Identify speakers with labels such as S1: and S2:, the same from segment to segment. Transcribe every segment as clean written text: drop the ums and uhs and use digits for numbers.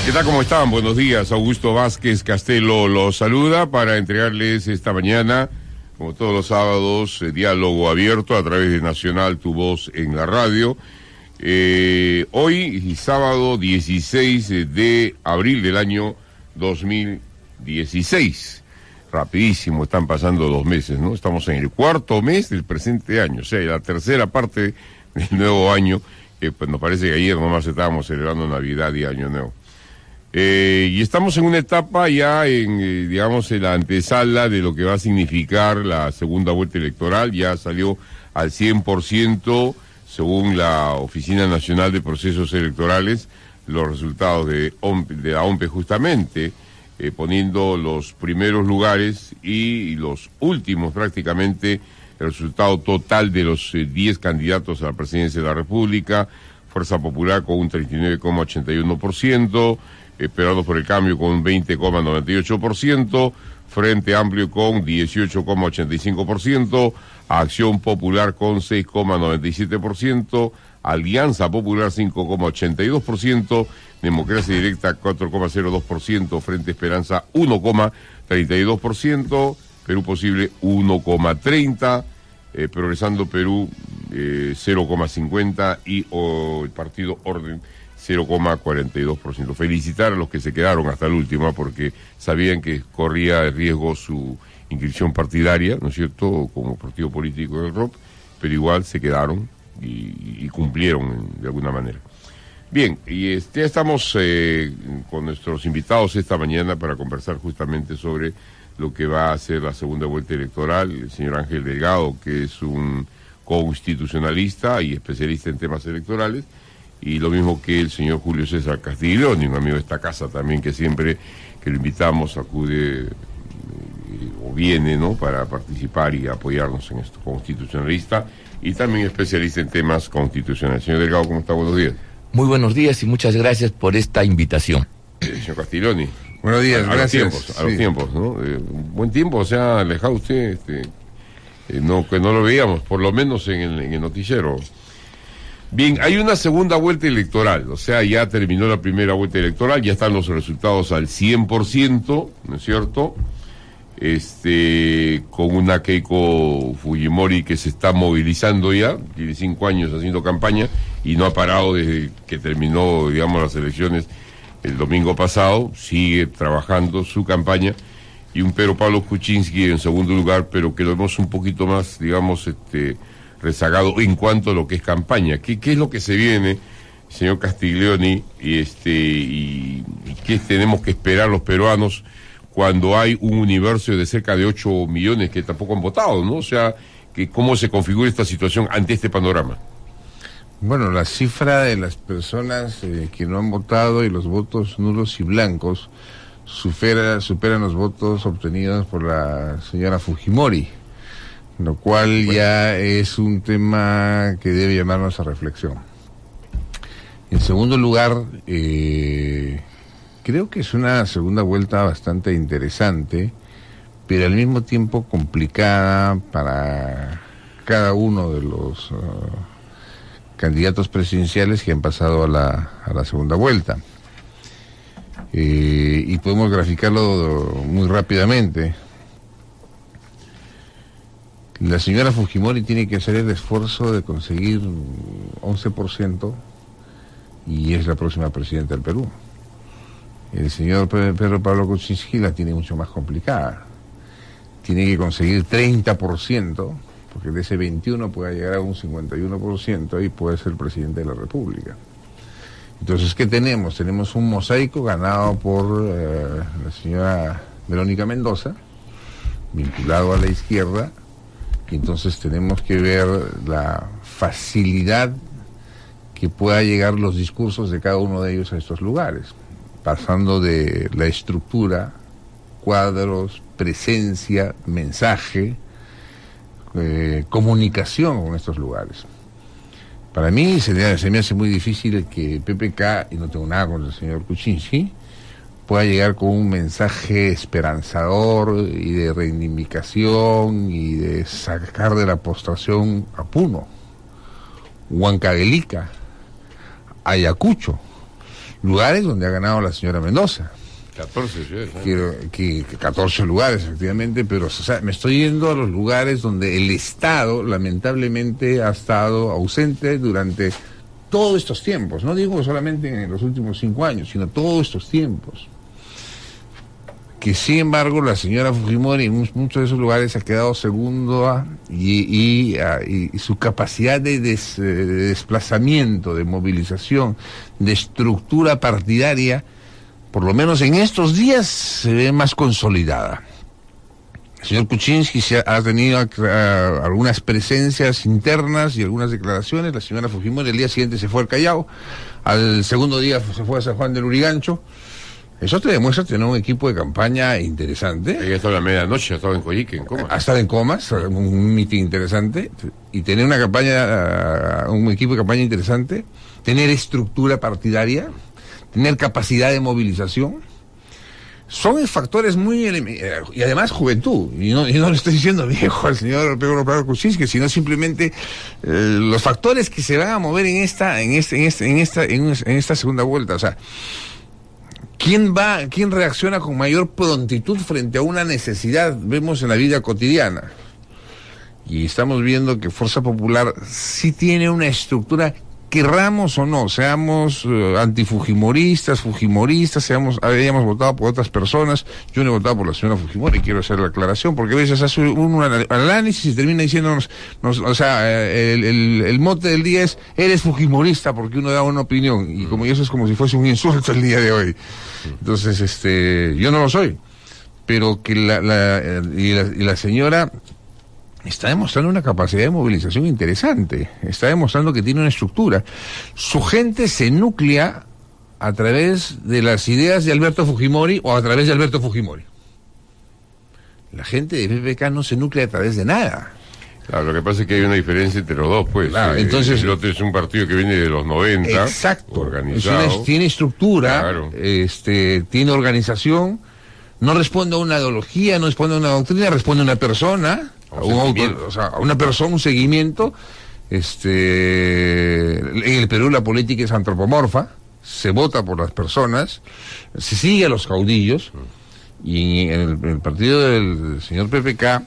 S1: ¿Qué tal? ¿Cómo están? Buenos días. Augusto Vázquez Castelo los saluda para entregarles esta mañana, como todos los sábados, diálogo abierto a través de Nacional, tu voz en la radio. Hoy, sábado 16 de abril del año 2016. Rapidísimo, están pasando 2 meses, ¿no? Estamos en el 4.º mes del presente año, o sea, la tercera parte del nuevo año, que pues, nos parece que ayer nomás estábamos celebrando Navidad y Año Nuevo. Y estamos en una etapa ya digamos, en la antesala de lo que va a significar la segunda vuelta electoral. Ya salió al 100%, según la Oficina Nacional de Procesos Electorales, los resultados de la OMPE justamente, poniendo los primeros lugares y los últimos prácticamente, el resultado total de los 10 candidatos a la presidencia de la República. Fuerza Popular con un 39,81%, Esperados por el Cambio con un 20,98%, Frente Amplio con 18,85%, Acción Popular con 6,97%, Alianza Popular 5,82%, Democracia Directa 4,02%, Frente Esperanza 1,32%, Perú Posible 1,30%, Progresando Perú 0,50% y el Partido Orden 0,42%. Felicitar a los que se quedaron hasta el último, porque sabían que corría el riesgo su inscripción partidaria, ¿no es cierto?, como partido político del ROP, pero igual se quedaron y cumplieron de alguna manera. Bien, y ya estamos con nuestros invitados esta mañana para conversar justamente sobre lo que va a ser la segunda vuelta electoral. El señor Ángel Delgado, que es un constitucionalista y especialista en temas electorales, y lo mismo que el señor Julio César Castiglioni, un amigo de esta casa también, que siempre que lo invitamos acude o viene, ¿no?, para participar y apoyarnos en esto, constitucionalista y también especialista en temas constitucionales. Señor Delgado, ¿cómo está? Buenos días.
S2: Muy buenos días y muchas gracias por esta invitación.
S1: Señor Castiglioni.
S3: Buenos días,
S1: gracias. A los tiempos, ¿no? Buen tiempo, se ha alejado usted, no, que no lo veíamos, por lo menos en el noticiero. Bien, hay una segunda vuelta electoral, o sea, ya terminó la primera vuelta electoral, ya están los resultados al 100%, ¿no es cierto? Con una Keiko Fujimori que se está movilizando ya, tiene 5 años haciendo campaña y no ha parado desde que terminó, digamos, las elecciones el domingo pasado, sigue trabajando su campaña, y un Pedro Pablo Kuczynski en segundo lugar, pero que lo vemos un poquito más, digamos, rezagado en cuanto a lo que es campaña. ¿Qué es lo que se viene, señor Castiglioni, y qué tenemos que esperar los peruanos cuando hay un universo de cerca de 8 millones que tampoco han votado, ¿no? O sea, ¿cómo se configura esta situación ante este panorama?
S3: Bueno, la cifra de las personas que no han votado y los votos nulos y blancos superan los votos obtenidos por la señora Fujimori, lo cual ya es un tema que debe llamarnos a reflexión. En segundo lugar, creo que es una segunda vuelta bastante interesante, pero al mismo tiempo complicada para cada uno de los candidatos presidenciales que han pasado a la segunda vuelta. Y podemos graficarlo muy rápidamente. La señora Fujimori tiene que hacer el esfuerzo de conseguir 11% y es la próxima presidenta del Perú. El señor Pedro Pablo Kuczynski la tiene mucho más complicada. Tiene que conseguir 30%, porque de ese 21 puede llegar a un 51% y puede ser presidente de la República. Entonces, ¿qué tenemos? Tenemos un mosaico ganado por la señora Verónica Mendoza, vinculado a la izquierda, y entonces tenemos que ver la facilidad que pueda llegar los discursos de cada uno de ellos a estos lugares, pasando de la estructura, cuadros, presencia, mensaje, comunicación con estos lugares. Para mí se me hace muy difícil que PPK, y no tengo nada contra el señor Kuczynski, pueda llegar con un mensaje esperanzador y de reivindicación y de sacar de la postración a Puno, Huancavelica, Ayacucho, lugares donde ha ganado la señora Mendoza.
S1: 14 ciudades.
S3: Que 14 lugares, efectivamente, pero o sea, me estoy yendo a los lugares donde el Estado, lamentablemente, ha estado ausente durante todos estos tiempos. No digo solamente en los últimos 5 años, sino todos estos tiempos. Que sin embargo la señora Fujimori en muchos de esos lugares ha quedado segunda y su capacidad de desplazamiento, de movilización, de estructura partidaria, por lo menos en estos días se ve más consolidada. El señor Kuczynski ha tenido algunas presencias internas y algunas declaraciones. La señora Fujimori el día siguiente se fue al Callao, al segundo día se fue a San Juan del Urigancho. Eso te demuestra tener un equipo de campaña interesante.
S1: Ella estaba a la medianoche, estaba en Coyique, en coma.
S3: Ha estado en comas, un mitin interesante, y tener una campaña, un equipo de campaña interesante, tener estructura partidaria, tener capacidad de movilización, son factores muy y además juventud, y no le estoy diciendo viejo al señor Pedro Pablo Kuczynski, sino simplemente los factores que se van a mover en esta segunda vuelta. O sea, ¿quién reacciona con mayor prontitud frente a una necesidad? Vemos en la vida cotidiana. Y estamos viendo que Fuerza Popular sí tiene una estructura, querramos o no, seamos antifujimoristas, hayamos votado por otras personas. Yo no he votado por la señora Fujimori, quiero hacer la aclaración, porque a veces hace un análisis y termina diciéndonos, o sea, el mote del día es, eres fujimorista, porque uno da una opinión, y como eso es como si fuese un insulto el día de hoy. Entonces, yo no lo soy, pero que la señora está demostrando una capacidad de movilización interesante, está demostrando que tiene una estructura. Su gente se nuclea a través de las ideas de Alberto Fujimori o a través de Alberto Fujimori. La gente de PPK no se nuclea a través de nada.
S1: Claro, lo que pasa es que hay una diferencia entre los dos, pues.
S3: Claro, entonces,
S1: el otro es un partido que viene de los 90.
S3: Exacto.
S1: Organizado.
S3: Tiene estructura,
S1: Claro.
S3: Tiene organización, no responde a una ideología, no responde a una doctrina, responde a una persona, a una persona, un seguimiento. En el Perú la política es antropomorfa, se vota por las personas, se sigue a los caudillos, y en el partido del señor PPK,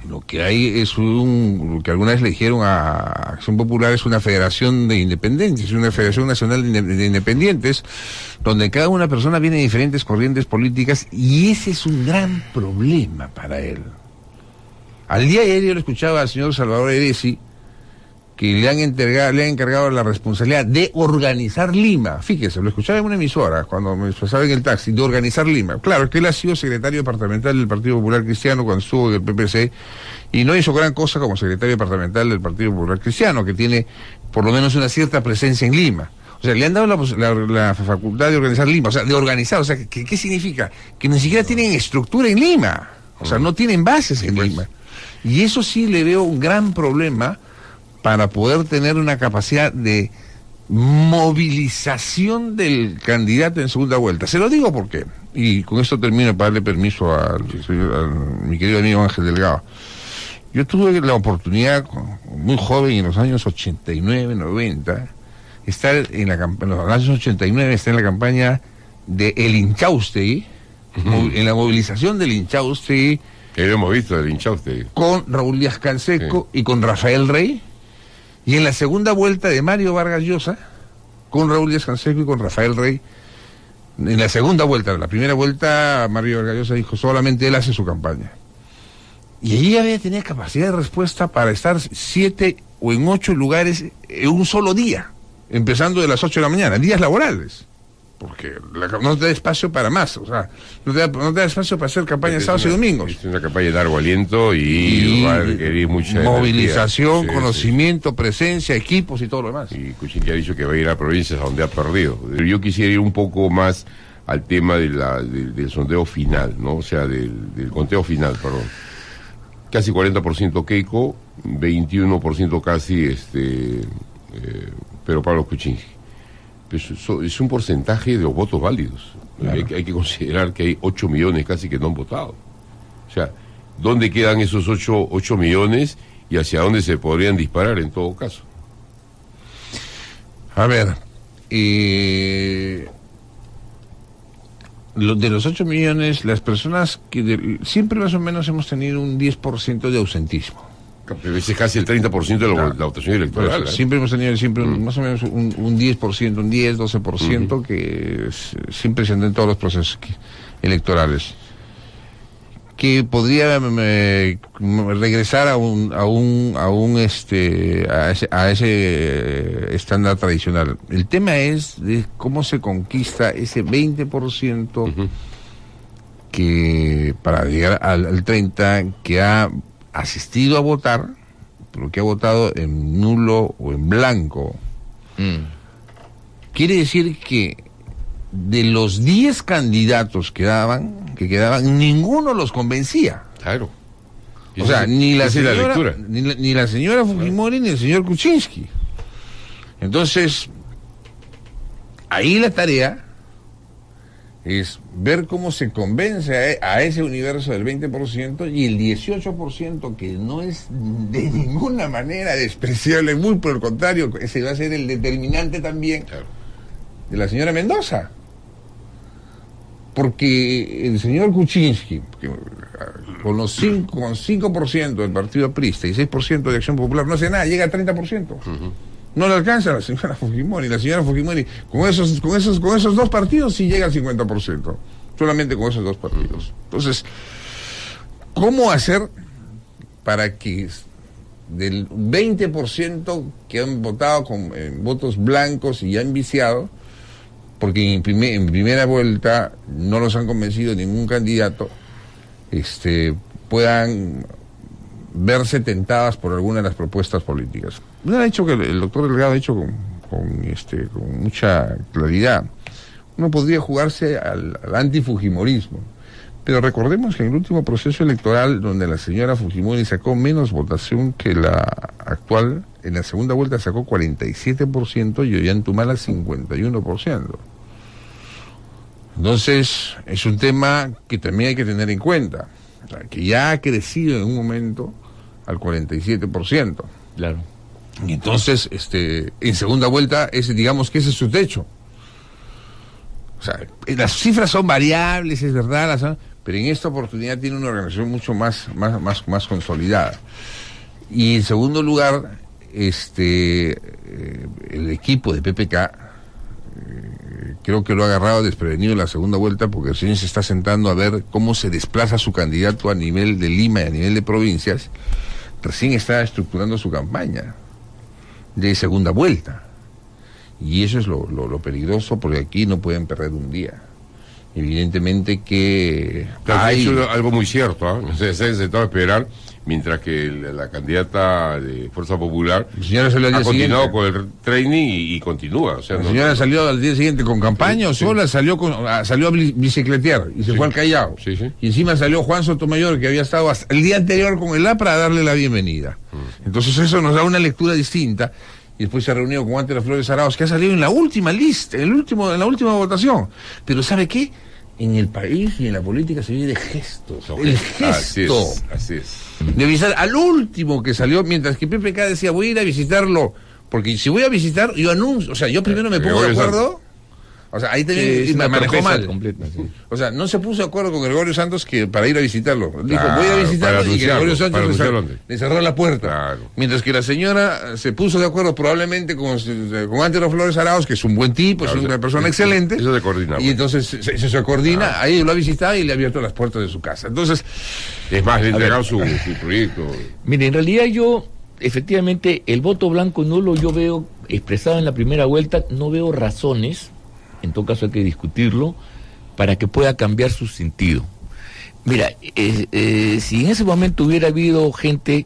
S3: lo que hay es lo que alguna vez le dijeron a Acción Popular, es una federación de independencias, es una federación nacional de independientes, donde cada una persona viene de diferentes corrientes políticas, y ese es un gran problema para él. Al día de ayer yo le escuchaba al señor Salvador Eresi, que le han encargado la responsabilidad de organizar Lima. Fíjese, lo escuchaba en una emisora cuando me pasaba en el taxi, de organizar Lima. Claro, que él ha sido secretario departamental del Partido Popular Cristiano cuando estuvo en el PPC, y no hizo gran cosa como secretario departamental del Partido Popular Cristiano, que tiene por lo menos una cierta presencia en Lima. O sea, le han dado la facultad de organizar Lima, o sea, de organizar. O sea, ¿qué significa? Que ni siquiera tienen estructura en Lima. O sea, no tienen bases en Lima. Y eso sí le veo un gran problema para poder tener una capacidad de movilización del candidato en segunda vuelta. Se lo digo porque, y con esto termino para darle permiso a mi querido amigo Ángel Delgado. Yo tuve la oportunidad, muy joven, en los años 89, 90, estar en los años 89, estar en la campaña de El Inchaustegui, en la movilización del Inchaustegui,
S1: que lo hemos visto del Inchaustegui,
S3: con Raúl Díaz Canseco y con Rafael Rey. Y en la segunda vuelta de Mario Vargas Llosa, con Raúl Díaz Canseco y con Rafael Rey, en la segunda vuelta, en la primera vuelta, Mario Vargas Llosa dijo, solamente él hace su campaña. Y allí tenía capacidad de respuesta para estar 7 o en 8 lugares en un solo día, empezando de las 8 de la mañana, días laborales. Porque no te da espacio para más, o sea, no te da espacio para hacer campaña sábados y domingos.
S1: Es una campaña de largo aliento y va a requerir mucha
S3: movilización, conocimiento, presencia, equipos y todo lo demás.
S1: Y Kuczynski ha dicho que va a ir a provincias donde ha perdido. Yo quisiera ir un poco más al tema del sondeo final, ¿no? O sea, del conteo final, perdón. Casi 40% Keiko, 21% casi Pedro Pablo Kuczynski. Es un porcentaje de los votos válidos. Claro. Hay que considerar que hay 8 millones casi que no han votado. O sea, ¿dónde quedan esos 8 millones y hacia dónde se podrían disparar en todo caso?
S3: A ver, de los 8 millones, las personas que siempre más o menos hemos tenido un 10% de ausentismo.
S1: Es casi el 30% de la votación electoral.
S3: Siempre hemos tenido más o menos un 10%, un 10, 12% que siempre se anda en todos los procesos electorales. Que podría regresar a ese estándar tradicional. El tema es de cómo se conquista ese 20% que para llegar al 30% que ha asistido a votar, pero que ha votado en nulo o en blanco. Quiere decir que de los 10 candidatos que quedaban, ninguno los convencía.
S1: Claro.
S3: O sea, ni la señora Fujimori ni el señor Kuczynski. Entonces, ahí la tarea es ver cómo se convence a ese universo del 20% y el 18% que no es de ninguna manera despreciable, muy por el contrario, ese va a ser el determinante también de la señora Mendoza. Porque el señor Kuczynski, con 5% del Partido Aprista y 6% de Acción Popular, no hace nada, llega a 30%. No le alcanza a la señora Fujimori. La señora Fujimori, con esos 2 partidos, sí llega al 50%. Solamente con esos 2 partidos. Entonces, ¿cómo hacer para que del 20% que han votado con votos blancos y han viciado, porque en primera vuelta no los han convencido ningún candidato, puedan verse tentadas por alguna de las propuestas políticas? Ha hecho que el doctor Delgado ha hecho con mucha claridad. Uno podría jugarse al antifujimorismo, pero recordemos que en el último proceso electoral, donde la señora Fujimori sacó menos votación que la actual, en la segunda vuelta sacó 47% y Ollantumala 51%. Entonces, es un tema que también hay que tener en cuenta, o sea, que ya ha crecido en un momento al 47%.
S2: Claro.
S3: Y entonces, en segunda vuelta, digamos que ese es su techo. O sea, las cifras son variables, es verdad, pero en esta oportunidad tiene una organización mucho más consolidada. Y en segundo lugar, el equipo de PPK, creo que lo ha agarrado desprevenido en la segunda vuelta, porque recién se está sentando a ver cómo se desplaza su candidato a nivel de Lima y a nivel de provincias. Recién está estructurando su campaña de segunda vuelta. Y eso es lo peligroso, porque aquí no pueden perder un día. Evidentemente que
S1: hay algo muy cierto, se ha sentado a esperar, mientras que la candidata de Fuerza Popular ha continuado con el training y continúa. O sea,
S3: la señora salió al día siguiente con campaña, o sola salió a bicicletear y se fue al Callao. Y encima salió Juan Sotomayor, que había estado el día anterior con el APRA, a darle la bienvenida. Entonces eso nos da una lectura distinta. Y después se ha reunido con Walter Flores Arauz, que ha salido en la última lista, en la última votación. Pero ¿sabe qué? En el país y en la política se vive de gestos. El gesto.
S1: Así es.
S3: De visitar al último que salió, mientras que PPK decía, voy a ir a visitarlo, porque si voy a visitar, yo anuncio, o sea, yo primero me pongo de acuerdo. O sea, ahí también me manejó mal.
S2: Completa, sí.
S3: O sea, no se puso de acuerdo con Gregorio Santos que para ir a visitarlo. Dijo, voy a visitarlo, y Gregorio Santos le cerró la puerta.
S1: Claro.
S3: Mientras que la señora se puso de acuerdo probablemente con Antero Flores Arauz, que es un buen tipo, es una persona excelente.
S1: Eso se coordina.
S3: Y entonces se coordina, ahí lo ha visitado y le ha abierto las puertas de su casa. Entonces,
S1: es más, le ha entregado su proyecto.
S2: Mire, en realidad efectivamente, el voto blanco nulo yo veo expresado en la primera vuelta, no veo razones, en todo caso hay que discutirlo, para que pueda cambiar su sentido. Mira, si en ese momento hubiera habido gente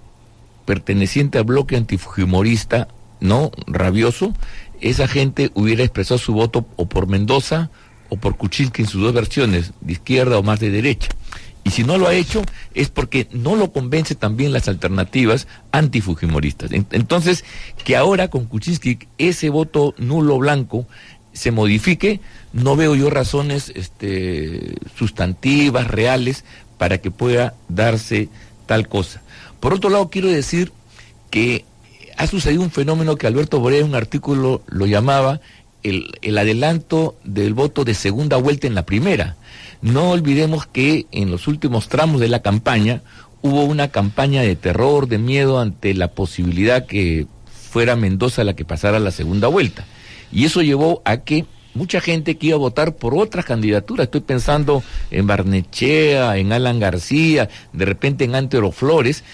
S2: perteneciente al bloque antifujimorista, no rabioso, esa gente hubiera expresado su voto o por Mendoza o por Kuczynski en sus 2 versiones, de izquierda o más de derecha. Y si no lo ha hecho, es porque no lo convence también las alternativas antifujimoristas. Entonces, que ahora con Kuczynski ese voto nulo blanco se modifique, no veo yo razones sustantivas, reales, para que pueda darse tal cosa. Por otro lado, quiero decir que ha sucedido un fenómeno que Alberto Borea en un artículo lo llamaba el adelanto del voto de segunda vuelta en la primera. No olvidemos que en los últimos tramos de la campaña hubo una campaña de terror, de miedo ante la posibilidad que fuera Mendoza la que pasara a la segunda vuelta. Y eso llevó a que mucha gente que iba a votar por otras candidaturas, estoy pensando en Barnechea, en Alan García, de repente en Antero Flores,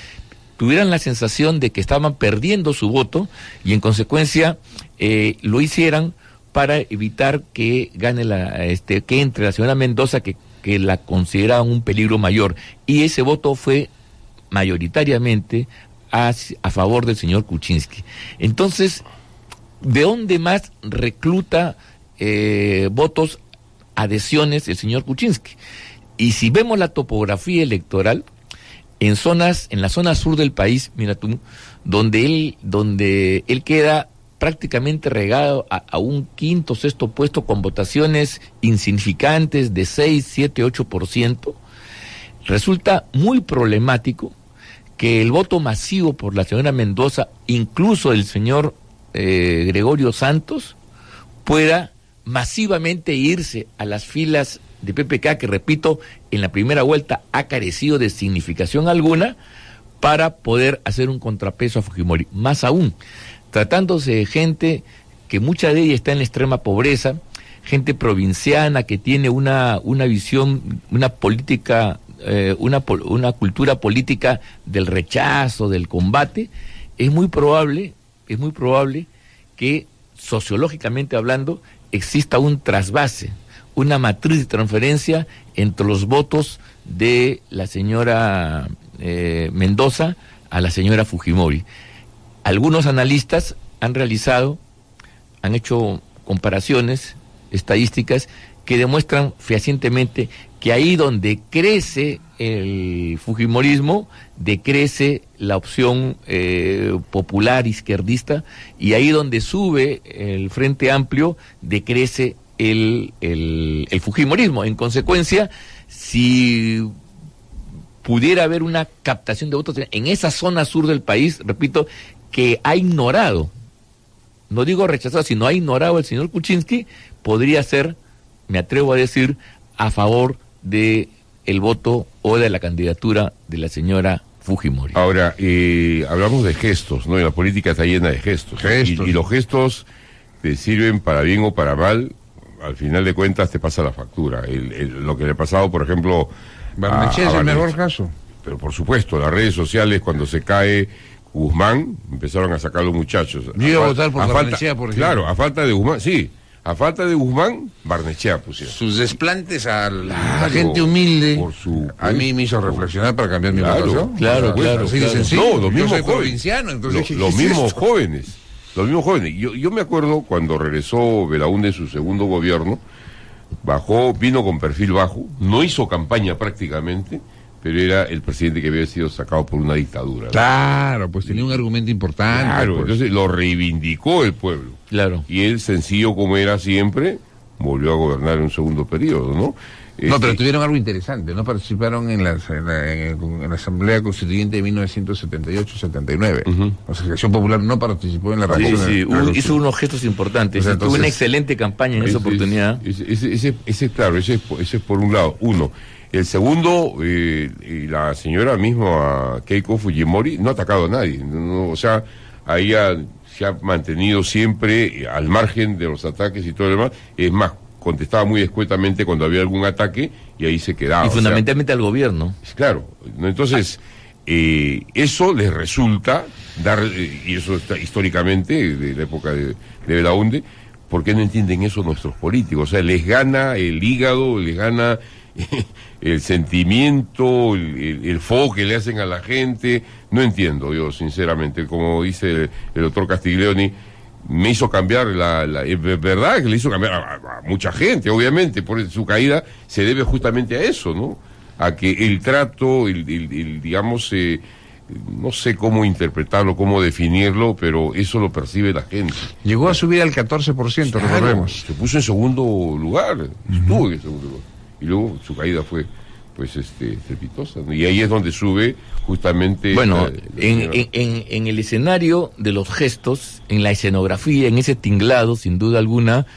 S2: tuvieran la sensación de que estaban perdiendo su voto y en consecuencia lo hicieran para evitar que gane que entre la señora Mendoza, que la consideraban un peligro mayor. Y ese voto fue mayoritariamente a favor del señor Kuczynski. Entonces, ¿de dónde más recluta votos, adhesiones el señor Kuczynski? Y si vemos la topografía electoral, en la zona sur del país, mira tú, donde él queda prácticamente regado a un quinto, sexto puesto con votaciones insignificantes de 6, 7, 8%, resulta muy problemático que el voto masivo por la señora Mendoza, incluso el señor Gregorio Santos, pueda masivamente irse a las filas de PPK, que repito, en la primera vuelta ha carecido de significación alguna, para poder hacer un contrapeso a Fujimori. Más aún, tratándose de gente que mucha de ella está en la extrema pobreza, gente provinciana que tiene una visión, una política, una cultura política del rechazo, del combate, es muy probable que sociológicamente hablando exista un trasvase, una matriz de transferencia entre los votos de la señora Mendoza a la señora Fujimori. Algunos analistas han hecho comparaciones estadísticas que demuestran fehacientemente que ahí donde crece el fujimorismo, decrece la opción popular izquierdista, y ahí donde sube el Frente Amplio, decrece el fujimorismo. En consecuencia, si pudiera haber una captación de votos en esa zona sur del país, repito, que ha ignorado, no digo rechazado, sino ha ignorado el señor Kuczynski, podría ser, me atrevo a decir, a favor de el voto o de la candidatura de la señora Fujimori.
S1: Ahora, hablamos de gestos, ¿no? Y la política está llena de gestos. Y los gestos te sirven para bien o para mal, al final de cuentas te pasa la factura. Lo que le ha pasado, por ejemplo,
S3: Barnechea es el mejor caso.
S1: Pero por supuesto, las redes sociales, cuando se cae Guzmán, empezaron a sacar a los muchachos.
S3: Yo iba a votar por Barnechea, por ejemplo.
S1: Claro, a falta de Guzmán, sí. A falta de Guzmán, Barnechea pusieron.
S3: Sus desplantes a la gente humilde, a mí me hizo reflexionar para cambiar mi votación.
S2: Claro.
S3: Así de sencillo.
S1: No, los mismos
S3: provinciano, entonces,
S1: los mismos jóvenes. Los mismos jóvenes. Yo me acuerdo cuando regresó Belaúnde de su segundo gobierno, vino con perfil bajo, no hizo campaña prácticamente, pero era el presidente que había sido sacado por una dictadura, ¿no?
S3: Claro, pues tenía un argumento importante.
S1: Claro,
S3: pues.
S1: entonces lo reivindicó el pueblo.
S2: Claro.
S1: Y él, sencillo como era siempre, volvió a gobernar en un segundo periodo, ¿no?
S3: No, pero tuvieron algo interesante, ¿no? Participaron en la Asamblea Constituyente de 1978-79. O sea, Acción Popular no participó en la revolución.
S2: Sí, hizo unos gestos importantes. O sea, tuvo una excelente campaña en esa oportunidad.
S1: Ese es por un lado. Uno. El segundo, la señora misma, Keiko Fujimori, no ha atacado a nadie. O sea, ahí se ha mantenido siempre al margen de los ataques y todo lo demás. Es más, contestaba muy escuetamente cuando había algún ataque y ahí se quedaba.
S2: Y fundamentalmente al gobierno.
S1: Claro. Entonces, eso les resulta dar, y eso está históricamente, de la época de Belaúnde, ¿por qué no entienden eso nuestros políticos? O sea, les gana el hígado, les gana el sentimiento, el foco que le hacen a la gente. No entiendo yo, sinceramente, como dice el doctor Castiglioni, me hizo cambiar es verdad que le hizo cambiar a mucha gente, obviamente, por su caída se debe justamente a eso, ¿no? A que el trato, digamos, no sé cómo interpretarlo, cómo definirlo, pero eso lo percibe la gente.
S3: Llegó a subir al 14%, claro, recordemos.
S1: Se puso en segundo lugar, estuvo en segundo lugar. Y luego su caída fue pues estrepitosa, ¿no? Y ahí es donde sube justamente...
S2: Bueno, en el escenario de los gestos, en la escenografía, en ese tinglado, sin duda alguna,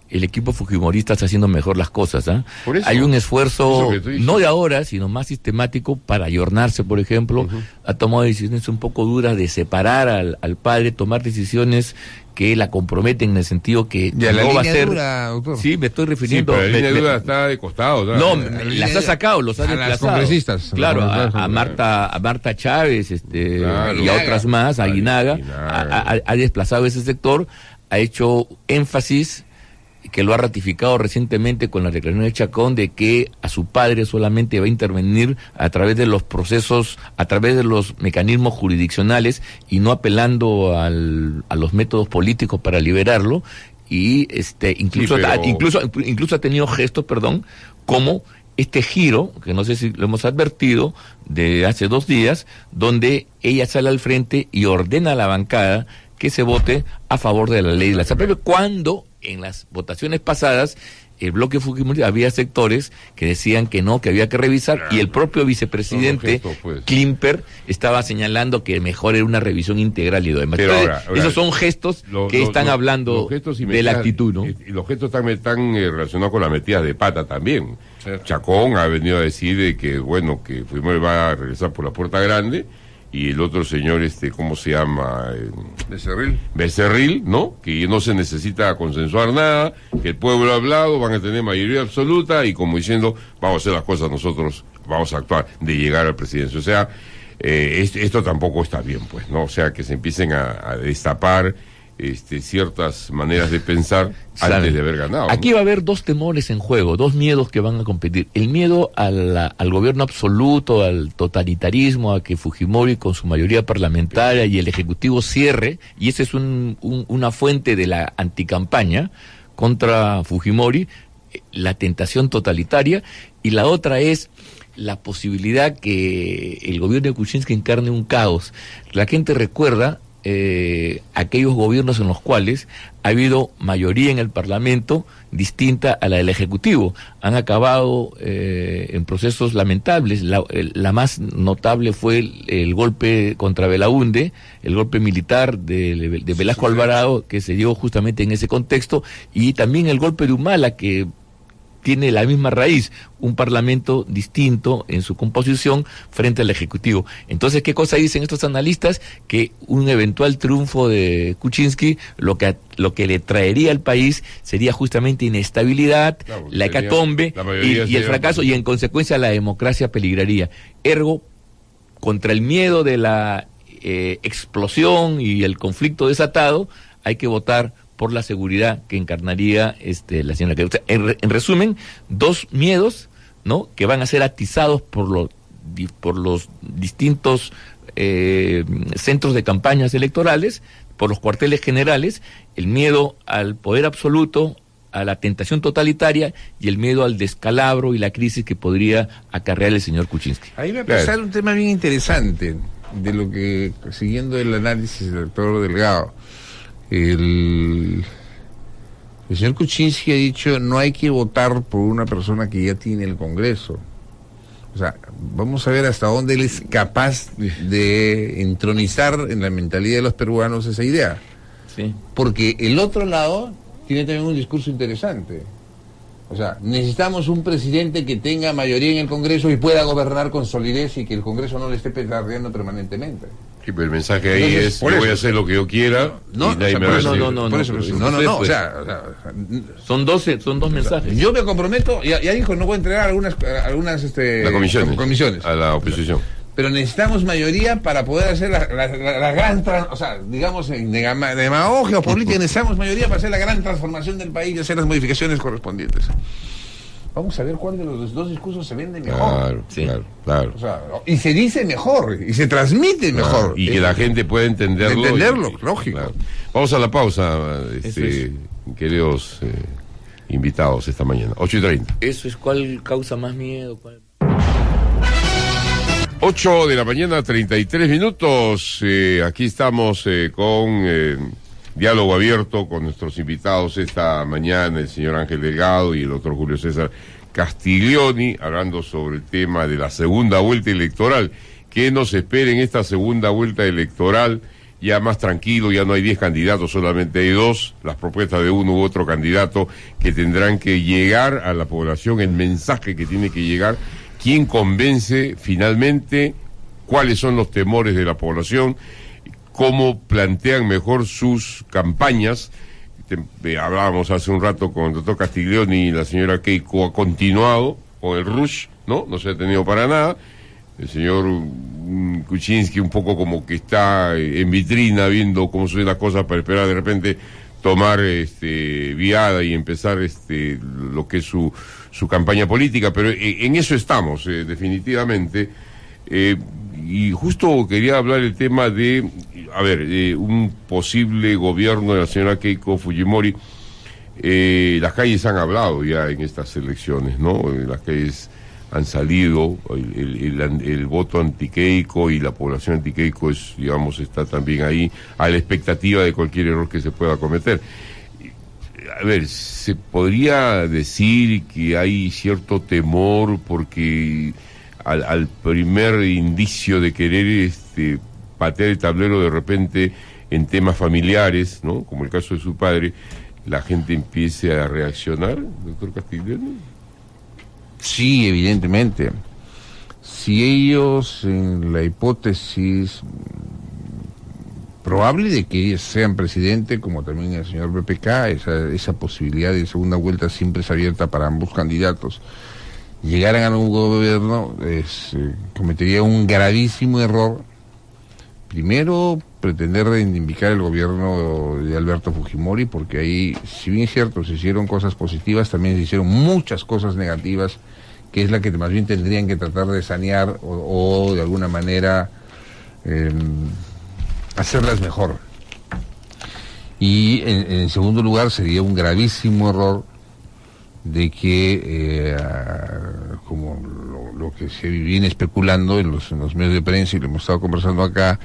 S2: el equipo fujimorista está haciendo mejor las cosas, ¿ah?
S1: Por eso,
S2: hay un esfuerzo,
S1: eso
S2: no de ahora, sino más sistemático, para ayornarse, por ejemplo. Ha tomado decisiones un poco duras de separar al padre, tomar decisiones que la comprometen en el sentido que
S3: ya,
S2: no va a ser...
S3: Dura, doctor.
S2: Sí, me estoy refiriendo...
S1: Sí, pero la línea dura está de costado.
S2: No, las ha sacado, los ha desplazado.
S3: Las congresistas.
S2: Claro, a Marta Chávez,
S1: claro,
S2: y a otras más, a Aguinaga,
S1: Aguinaga.
S2: ha desplazado ese sector, ha hecho énfasis, que lo ha ratificado recientemente con la declaración de Chacón, de que a su padre solamente va a intervenir a través de los procesos, a través de los mecanismos jurisdiccionales y no apelando a los métodos políticos para liberarlo. Y incluso,
S1: Sí, pero...
S2: incluso ha tenido gestos, como este giro, que no sé si lo hemos advertido, de hace 2 días, donde ella sale al frente y ordena a la bancada que se vote a favor de la ley de la SAPEP, cuando en las votaciones pasadas el bloque Fujimori había sectores que decían que no, que había que revisar, y el propio vicepresidente Klimper estaba señalando que mejor era una revisión integral y demás.
S1: Pero ahora,
S2: esos son gestos que están hablando de la actitud, ¿no?
S1: Y los gestos están relacionados con las metidas de pata también. Chacón ha venido a decir de que, bueno, que Fujimori va a regresar por la puerta grande, y el otro señor, ¿cómo se llama? Becerril, ¿no? Que no se necesita consensuar nada, que el pueblo ha hablado, van a tener mayoría absoluta, y como diciendo, vamos a hacer las cosas nosotros, vamos a actuar, de llegar al presidente. O sea, esto tampoco está bien, pues, ¿no? O sea, que se empiecen a destapar ciertas maneras de pensar antes de haber ganado.
S2: Aquí va a haber 2 temores en juego, 2 miedos que van a competir. El miedo al gobierno absoluto, al totalitarismo, a que Fujimori con su mayoría parlamentaria y el Ejecutivo cierre, y esa es una fuente de la anticampaña contra Fujimori, la tentación totalitaria, y la otra es la posibilidad que el gobierno de Kuczynski encarne un caos. La gente recuerda aquellos gobiernos en los cuales ha habido mayoría en el Parlamento distinta a la del Ejecutivo. Han acabado en procesos lamentables. La más notable fue el golpe contra Belaúnde, el golpe militar de Velasco Alvarado, que se dio justamente en ese contexto, y también el golpe de Humala, que tiene la misma raíz, un parlamento distinto en su composición frente al Ejecutivo. Entonces, ¿qué cosa dicen estos analistas? Que un eventual triunfo de Kuczynski, lo que le traería al país sería justamente inestabilidad, la hecatombe y el fracaso, y en consecuencia la democracia peligraría. Ergo, contra el miedo de la explosión y el conflicto desatado, hay que votar por la seguridad que encarnaría la señora. O sea, en resumen, 2 miedos, ¿no?, que van a ser atizados por los distintos centros de campañas electorales, por los cuarteles generales: el miedo al poder absoluto, a la tentación totalitaria, y el miedo al descalabro y la crisis que podría acarrear el señor Kuczynski.
S3: Ahí va a pasar un tema bien interesante, de lo que, siguiendo el análisis del doctor Delgado, el señor Kuczynski ha dicho: no hay que votar por una persona que ya tiene el Congreso. O sea, vamos a ver hasta dónde él es capaz de entronizar en la mentalidad de los peruanos esa idea.
S2: Sí.
S3: Porque el otro lado tiene también un discurso interesante. O sea, necesitamos un presidente que tenga mayoría en el Congreso y pueda gobernar con solidez, y que el Congreso no le esté petardeando permanentemente.
S1: Sí, pero el mensaje ahí es: yo voy a hacer lo que yo quiera,
S3: no,
S1: y nadie me va a decir.
S2: Son dos mensajes.
S3: Yo me comprometo, ya dijo, no voy a entregar algunas
S1: comisiones a la oposición.
S3: Pero necesitamos mayoría para poder hacer la gran, o sea, digamos, en demagogia o política, necesitamos mayoría para hacer la gran transformación del país y hacer las modificaciones correspondientes. Vamos a ver cuál de los 2 discursos se vende mejor.
S1: Claro.
S3: O sea, y se dice mejor, y se transmite mejor.
S1: Y que la gente pueda entenderlo.
S3: Lógico.
S1: Claro. Vamos a la pausa, queridos invitados esta mañana, 8:30.
S2: Eso es, ¿cuál causa más miedo?
S1: 8 de la mañana, 33 minutos. Aquí estamos con diálogo abierto con nuestros invitados esta mañana, el señor Ángel Delgado y el doctor Julio César Castiglioni, hablando sobre el tema de la segunda vuelta electoral. ¿Qué nos espera en esta segunda vuelta electoral? Ya más tranquilo, ya no hay 10 candidatos, solamente hay 2, las propuestas de uno u otro candidato que tendrán que llegar a la población, el mensaje que tiene que llegar, quién convence finalmente, cuáles son los temores de la población, cómo plantean mejor sus campañas. Hablábamos hace un rato con el doctor Castiglioni y la señora Keiko, ha continuado con el rush, ¿no? No se ha tenido para nada. El señor Kuczynski un poco como que está en vitrina viendo cómo suceden las cosas para esperar de repente tomar viada y empezar lo que es su campaña política, pero en eso estamos, definitivamente. Y justo quería hablar el tema de, un posible gobierno de la señora Keiko Fujimori. Las calles han hablado ya en estas elecciones, ¿no? Las calles han salido, el voto anti-Keiko y la población anti-Keiko está también ahí a la expectativa de cualquier error que se pueda cometer. Se podría decir que hay cierto temor porque al primer indicio de querer patear el tablero de repente en temas familiares, ¿no? Como el caso de su padre, la gente empiece a reaccionar, doctor Castiglioni.
S3: Sí, evidentemente. Si ellos, en la hipótesis probable de que ellos sean presidente, como también el señor PPK, esa posibilidad de segunda vuelta siempre es abierta para ambos candidatos, llegaran a un gobierno, cometería un gravísimo error. Primero, pretender reivindicar el gobierno de Alberto Fujimori, porque ahí, si bien es cierto, se hicieron cosas positivas, también se hicieron muchas cosas negativas, que es la que más bien tendrían que tratar de sanear o de alguna manera hacerlas mejor. Y en segundo lugar, sería un gravísimo error de que, como lo que se viene especulando en los medios de prensa, y lo hemos estado conversando acá,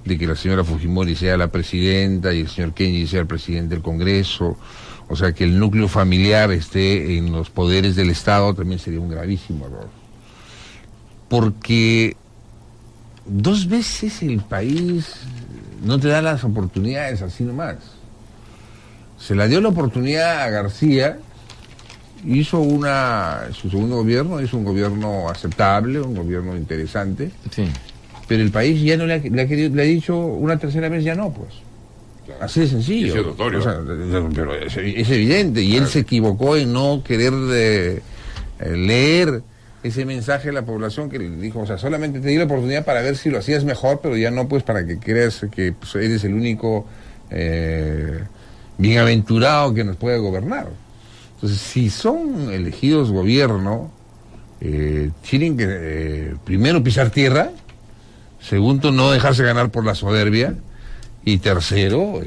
S3: de que la señora Fujimori sea la presidenta y el señor Kenji sea el presidente del Congreso, o sea, que el núcleo familiar esté en los poderes del Estado, también sería un gravísimo error. Porque 2 veces el país no te da las oportunidades así nomás. Se la dio la oportunidad a García, hizo su segundo gobierno, hizo un gobierno aceptable, un gobierno interesante,
S2: sí.
S3: Pero el país ya no le ha dicho una tercera vez ya no, pues. Claro. Así de sencillo.
S1: Es notorio.
S3: O sea, pero es evidente, y él se equivocó en no querer leer ese mensaje a la población que le dijo, o sea, solamente te di la oportunidad para ver si lo hacías mejor, pero ya no, pues, para que creas que pues, eres el único bienaventurado que nos puede gobernar. Entonces, si son elegidos gobierno, tienen que primero pisar tierra, segundo, no dejarse ganar por la soberbia, y tercero,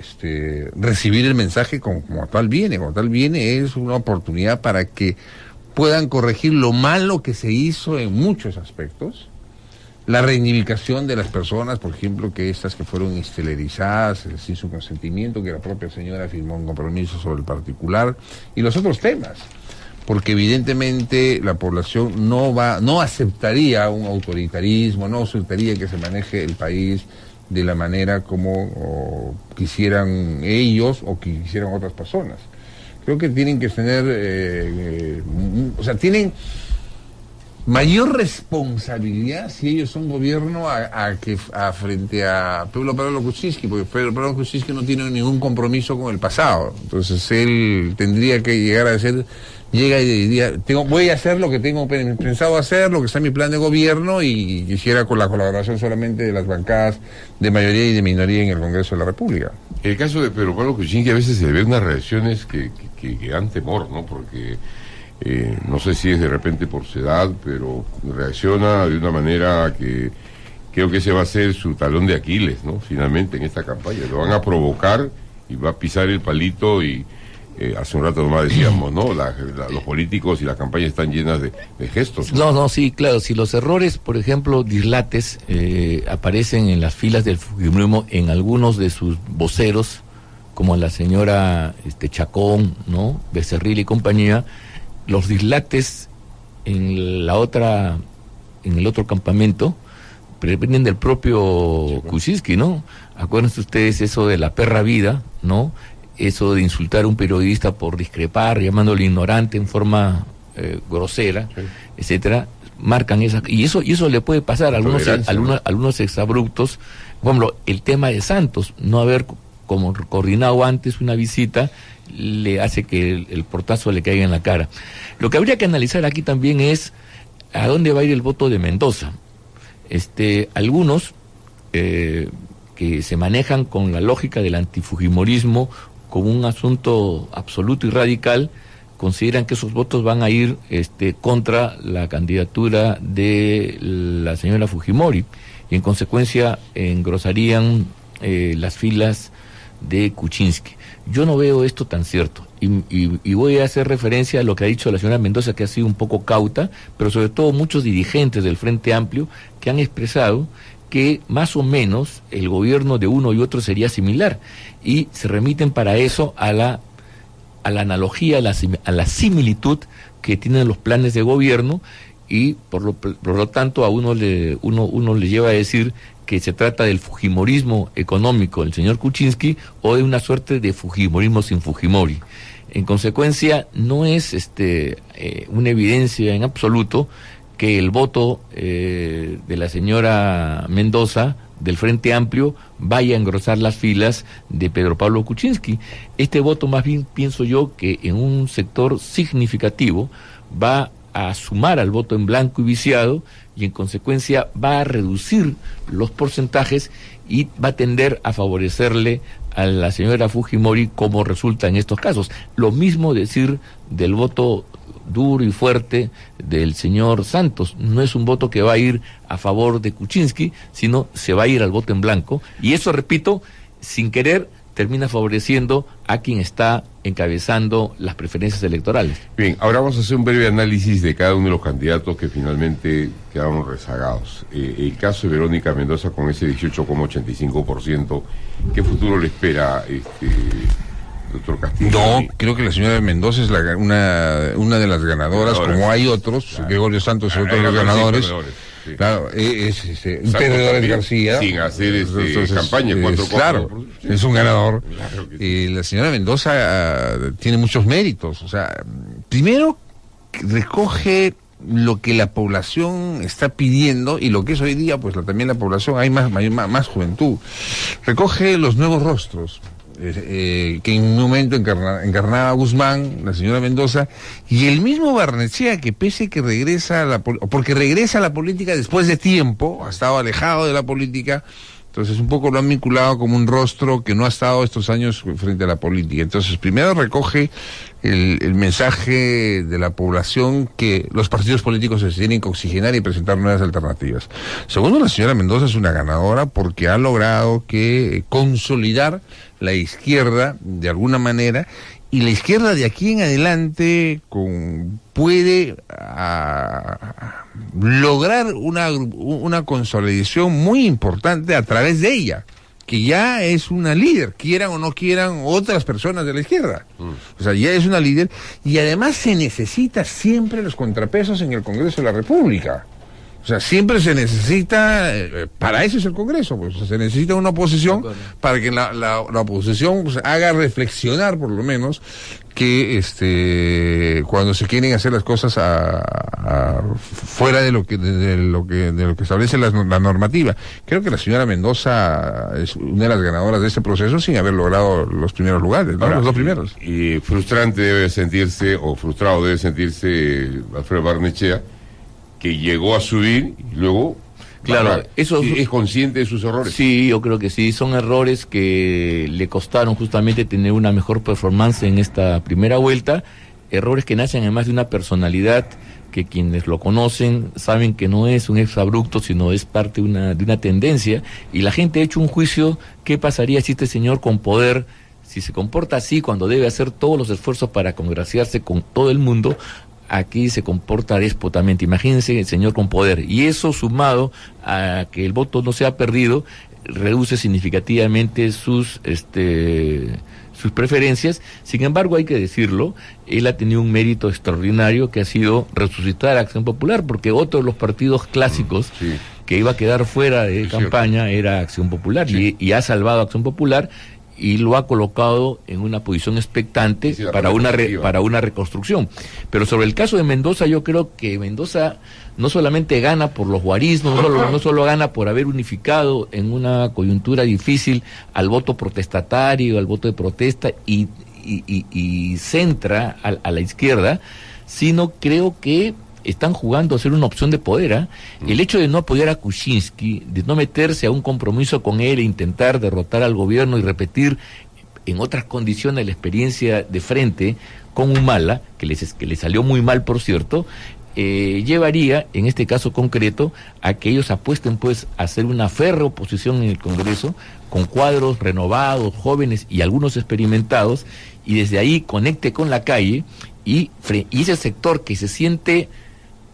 S3: recibir el mensaje como tal viene. Como tal viene es una oportunidad para que puedan corregir lo malo que se hizo en muchos aspectos, la reivindicación de las personas, por ejemplo, que estas que fueron estelerizadas sin su consentimiento, que la propia señora firmó un compromiso sobre el particular, y los otros temas, porque evidentemente la población no aceptaría un autoritarismo, no aceptaría que se maneje el país de la manera como quisieran ellos o que quisieran otras personas. Creo que tienen que tener, tienen mayor responsabilidad si ellos son gobierno frente a Pablo Kuczynski, porque Pablo Kuczynski no tiene ningún compromiso con el pasado. Entonces él tendría que llegar a ser, llega y diría, voy a hacer lo que tengo pensado hacer, lo que está en mi plan de gobierno, y quisiera con la colaboración solamente de las bancadas de mayoría y de minoría en el Congreso de la República.
S1: El caso de Pedro Pablo Kuczynski a veces se ve unas reacciones que dan temor, ¿no? Porque no sé si es de repente por su edad, pero reacciona de una manera que creo que ese va a ser su talón de Aquiles, ¿no? Finalmente en esta campaña lo van a provocar y va a pisar el palito, y hace un rato nomás decíamos, ¿no? Los políticos y las campañas están llenas de gestos, ¿no?
S2: No, sí, claro, si los errores, por ejemplo, dislates, aparecen en las filas del fujimorismo en algunos de sus voceros, como la señora Chacón, ¿no? Becerril y compañía, los dislates en el otro campamento, dependen del propio Kuczynski, ¿no? Acuérdense ustedes eso de la perra vida, ¿no? Eso de insultar a un periodista por discrepar, llamándole ignorante en forma grosera, etcétera, marcan esa, y eso le puede pasar a algunos exabruptos. Por ejemplo, el tema de Santos, no haber como coordinado antes una visita, le hace que el portazo le caiga en la cara. Lo que habría que analizar aquí también es a dónde va a ir el voto de Mendoza. Algunos que se manejan con la lógica del antifujimorismo como un asunto absoluto y radical, consideran que esos votos van a ir contra la candidatura de la señora Fujimori y en consecuencia engrosarían las filas de Kuczynski. Yo no veo esto tan cierto y voy a hacer referencia a lo que ha dicho la señora Mendoza, que ha sido un poco cauta, pero sobre todo muchos dirigentes del Frente Amplio que han expresado que más o menos el gobierno de uno y otro sería similar y se remiten para eso a la analogía, a la similitud que tienen los planes de gobierno y por lo tanto a uno le lleva a decir que se trata del fujimorismo económico del señor Kuczynski o de una suerte de fujimorismo sin Fujimori. En consecuencia, no es una evidencia en absoluto que el voto de la señora Mendoza del Frente Amplio vaya a engrosar las filas de Pedro Pablo Kuczynski. Este voto más bien pienso yo que en un sector significativo va a sumar al voto en blanco y viciado y en consecuencia va a reducir los porcentajes y va a tender a favorecerle a la señora Fujimori como resulta en estos casos. Lo mismo decir del voto duro y fuerte del señor Santos. No es un voto que va a ir a favor de Kuczynski, sino se va a ir al voto en blanco. Y eso, repito, sin querer, termina favoreciendo a quien está encabezando las preferencias electorales.
S1: Bien, ahora vamos a hacer un breve análisis de cada uno de los candidatos que finalmente quedaron rezagados. El caso de Verónica Mendoza con ese 18,85%, ¿qué futuro le espera doctor Castillo?
S3: No, creo que la señora Mendoza es una de las ganadoras, como hay otros, claro. Gregorio Santos es otro de los ganadores. Sí. Claro, un perdedor García.
S1: Sin hacer campaña,
S3: claro, es un ganador. Claro sí. La señora Mendoza tiene muchos méritos. O sea, primero recoge lo que la población está pidiendo y lo que es hoy día, pues también la población, hay más juventud. Recoge los nuevos rostros. Que en un momento encarnaba a Guzmán, la señora Mendoza, y el mismo Barnechea, que pese que regresa porque regresa a la política después de tiempo, ha estado alejado de la política, entonces un poco lo han vinculado como un rostro que no ha estado estos años frente a la política. Entonces primero recoge el mensaje de la población que los partidos políticos se tienen que oxigenar y presentar nuevas alternativas. Segundo, la señora Mendoza es una ganadora porque ha logrado consolidar la izquierda de alguna manera, y la izquierda de aquí en adelante puede lograr una consolidación muy importante a través de ella, que ya es una líder, quieran o no quieran otras personas de la izquierda. O sea, ya es una líder, y además se necesita siempre los contrapesos en el Congreso de la República. O sea, siempre se necesita, para eso es el Congreso, pues se necesita una oposición para que la oposición pues, haga reflexionar, por lo menos, que cuando se quieren hacer las cosas fuera de lo que establece la normativa. Creo que la señora Mendoza es una de las ganadoras de este proceso sin haber logrado los primeros lugares, ¿no? Los dos primeros.
S1: Y frustrado debe sentirse Alfredo Barnechea, que llegó a subir y luego
S2: claro, eso
S1: es consciente de sus errores.
S2: Sí, yo creo que sí, son errores que le costaron justamente tener una mejor performance en esta primera vuelta, errores que nacen además de una personalidad que quienes lo conocen saben que no es un exabrupto, sino es parte de una tendencia, y la gente ha hecho un juicio: ¿qué pasaría si este señor con poder, si se comporta así cuando debe hacer todos los esfuerzos para congraciarse con todo el mundo, aquí se comporta déspotamente? Imagínense el señor con poder, y eso sumado a que el voto no se ha perdido, reduce significativamente sus preferencias. Sin embargo, hay que decirlo, él ha tenido un mérito extraordinario que ha sido resucitar a Acción Popular, porque otro de los partidos clásicos que iba a quedar fuera de campaña era Acción Popular, y ha salvado a Acción Popular y lo ha colocado en una posición expectante para una reconstrucción. Pero sobre el caso de Mendoza, yo creo que Mendoza no solamente gana por los guarismos, no solo gana por haber unificado en una coyuntura difícil al voto protestatario, al voto de protesta y centra a la izquierda, sino creo que están jugando a ser una opción de poder. El hecho de no apoyar a Kuczynski, de no meterse a un compromiso con él e intentar derrotar al gobierno y repetir en otras condiciones la experiencia de frente con Humala, que le salió muy mal, por cierto, llevaría, en este caso concreto, a que ellos apuesten pues a hacer una férrea oposición en el Congreso, con cuadros renovados, jóvenes y algunos experimentados, y desde ahí conecte con la calle, y ese sector que se siente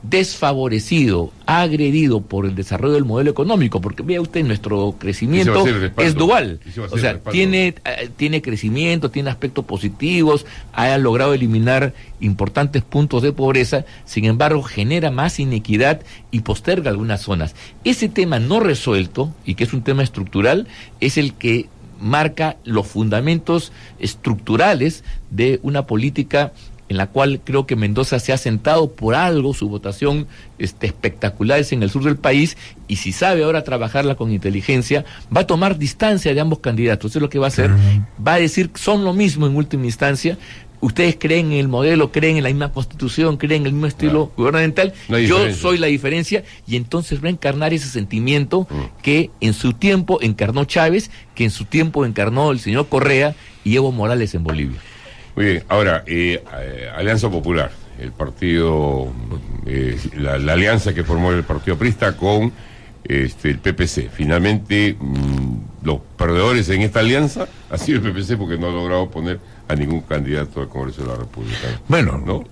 S2: desfavorecido, agredido por el desarrollo del modelo económico, porque vea usted, nuestro crecimiento es dual, o sea, tiene crecimiento, tiene aspectos positivos, ha logrado eliminar importantes puntos de pobreza, sin embargo genera más inequidad y posterga algunas zonas. Ese tema no resuelto, y que es un tema estructural, es el que marca los fundamentos estructurales de una política en la cual creo que Mendoza se ha sentado por algo. Su votación espectacular es en el sur del país, y si sabe ahora trabajarla con inteligencia, va a tomar distancia de ambos candidatos. Eso es lo que va a hacer, va a decir son lo mismo en última instancia. Ustedes creen en el modelo, creen en la misma constitución, creen en el mismo estilo gubernamental, yo soy la diferencia, y entonces va a encarnar ese sentimiento que en su tiempo encarnó Chávez, que en su tiempo encarnó el señor Correa y Evo Morales en Bolivia.
S1: Muy bien, ahora, Alianza Popular, el partido, la alianza que formó el Partido Aprista con el PPC. Finalmente, los perdedores en esta alianza ha sido el PPC, porque no ha logrado poner a ningún candidato al Congreso de la República.
S3: Bueno,
S1: ¿no?